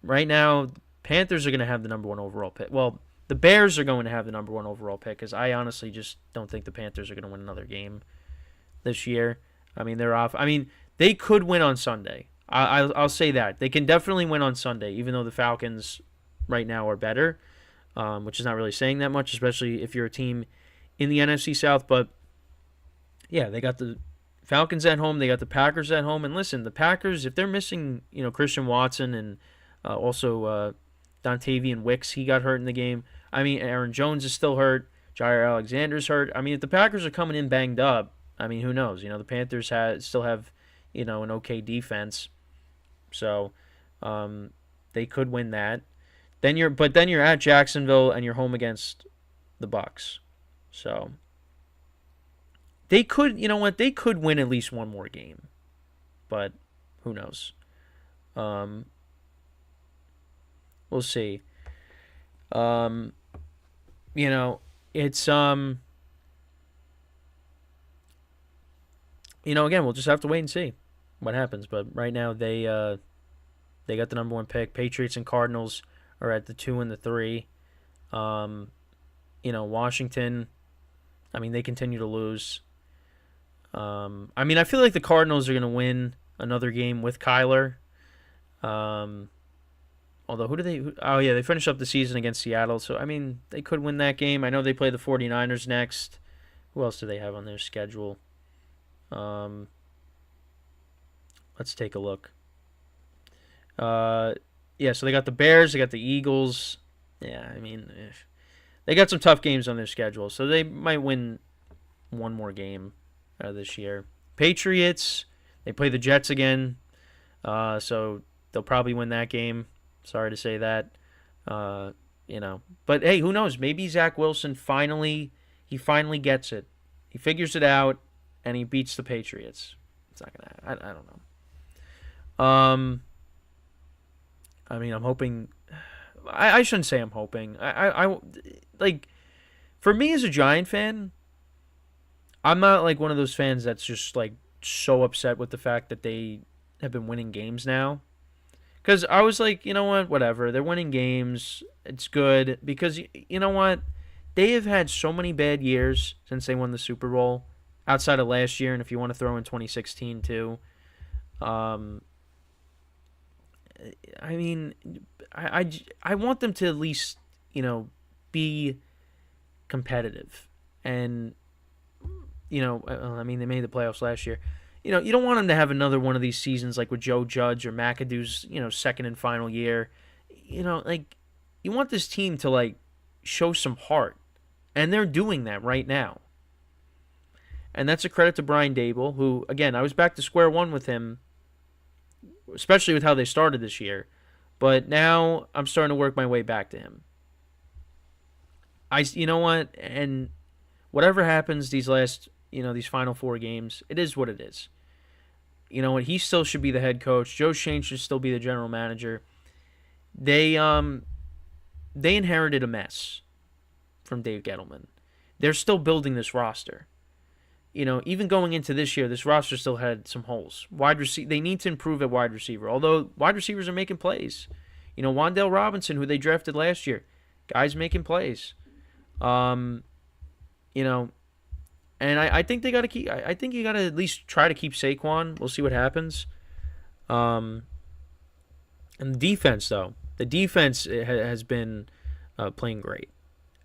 Right now, Panthers are gonna have the number 1 overall pick. Well, the Bears are going to have the number 1 overall pick because I honestly just don't think the Panthers are gonna win another game this year. They're off. They could win on Sunday. I'll say that. They can definitely win on Sunday, even though the Falcons right now are better, which is not really saying that much, especially if you're a team in the NFC South. But, yeah, they got the Falcons at home. They got the Packers at home. And, listen, the Packers, if they're missing, Christian Watson and also Dontavian Wicks, he got hurt in the game. Aaron Jones is still hurt. Jair Alexander's hurt. If the Packers are coming in banged up, who knows? The Panthers still have, an okay defense. So, they could win that. Then you're at Jacksonville and you're home against the Bucs. So, they could, they could win at least one more game. But who knows? We'll see. It's again, we'll just have to wait and see what happens. But right now, they got the number 1 pick. Patriots and Cardinals are at the 2 and the 3. Washington, they continue to lose. I feel like the Cardinals are going to win another game with Kyler. Although, they finished up the season against Seattle. So, they could win that game. I know they play the 49ers next. Who else do they have on their schedule? Let's take a look. So they got the Bears, they got the Eagles. Yeah, they got some tough games on their schedule, so they might win one more game this year. Patriots, they play the Jets again, so they'll probably win that game. Sorry to say that, but hey, who knows? Maybe Zach Wilson finally gets it. He figures it out, and he beats the Patriots. It's not gonna. I don't know. I'm hoping. I shouldn't say I'm hoping. I like. For me as a Giant fan, I'm not like one of those fans that's just like so upset with the fact that they have been winning games now. Because I was like, you know what, whatever. They're winning games. It's good. Because you know what? They have had so many bad years since they won the Super Bowl. outside of last year, and if you want to throw in 2016 too. I mean, I want them to at least, be competitive. And, I mean, they made the playoffs last year. You don't want them to have another one of these seasons like with Joe Judge or McAdoo's, second and final year. You want this team to, show some heart. And they're doing that right now. And that's a credit to Brian Dable, who, again, I was back to square one with him, especially with how they started this year. But now I'm starting to work my way back to him. You know what? And whatever happens these final 4 games, it is what it is. You know what? He still should be the head coach. Joe Shane should still be the general manager. They inherited a mess from Dave Gettleman. They're still building this roster. Even going into this year, this roster still had some holes. They need to improve at wide receiver, although wide receivers are making plays. Wan'Dale Robinson, who they drafted last year, guy's making plays. And I think they got to keep. I think you got to at least try to keep Saquon. We'll see what happens. And the defense, though, has been playing great,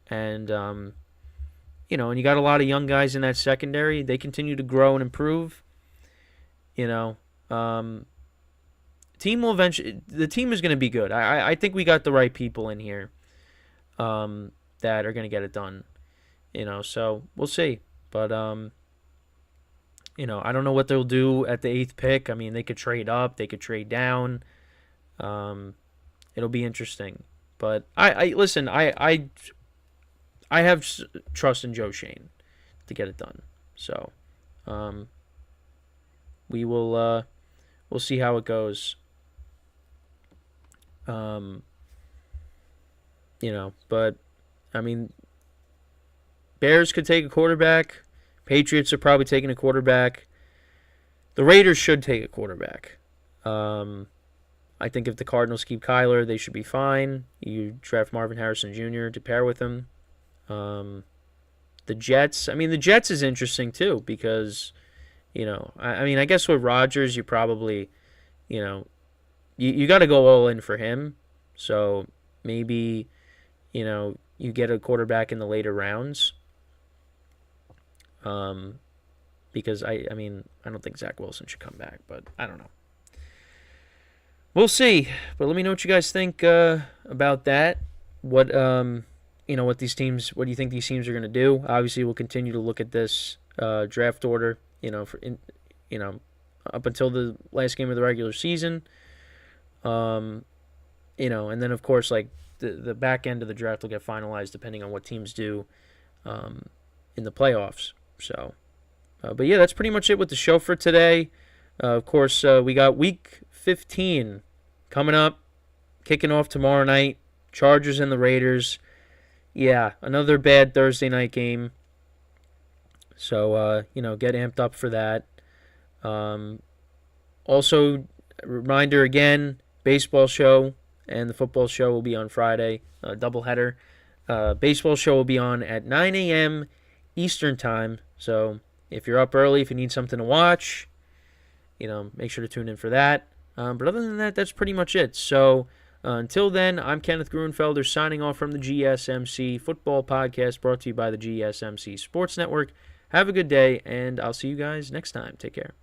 and and you got a lot of young guys in that secondary. They continue to grow and improve. Team will eventually. The team is going to be good. I think we got the right people in here that are going to get it done. So we'll see. But I don't know what they'll do at the 8th pick. I mean, they could trade up, they could trade down. It'll be interesting. But I have trust in Joe Shane to get it done. So, we'll see how it goes. But I mean, Bears could take a quarterback. Patriots are probably taking a quarterback. The Raiders should take a quarterback. I think if the Cardinals keep Kyler, they should be fine. You draft Marvin Harrison Jr. to pair with him. The Jets. I mean, the Jets is interesting too because, I guess with Rodgers, you probably, you got to go all in for him. So maybe, you get a quarterback in the later rounds. Because I don't think Zach Wilson should come back, but I don't know. We'll see. But let me know what you guys think about that. What do you think these teams are going to do? Obviously, we'll continue to look at this draft order, up until the last game of the regular season. And then of course, the back end of the draft will get finalized depending on what teams do in the playoffs. So, but yeah, that's pretty much it with the show for today. Of course, we got Week 15 coming up, kicking off tomorrow night. Chargers and the Raiders. Yeah, another bad Thursday night game. So, get amped up for that. Also, reminder again, baseball show and the football show will be on Friday, doubleheader. Baseball show will be on at 9 a.m. Eastern time. So if you're up early, if you need something to watch, make sure to tune in for that. But other than that, that's pretty much it. So until then, I'm Kenneth Gruenfelder signing off from the GSMC Football Podcast brought to you by the GSMC Sports Network. Have a good day, and I'll see you guys next time. Take care.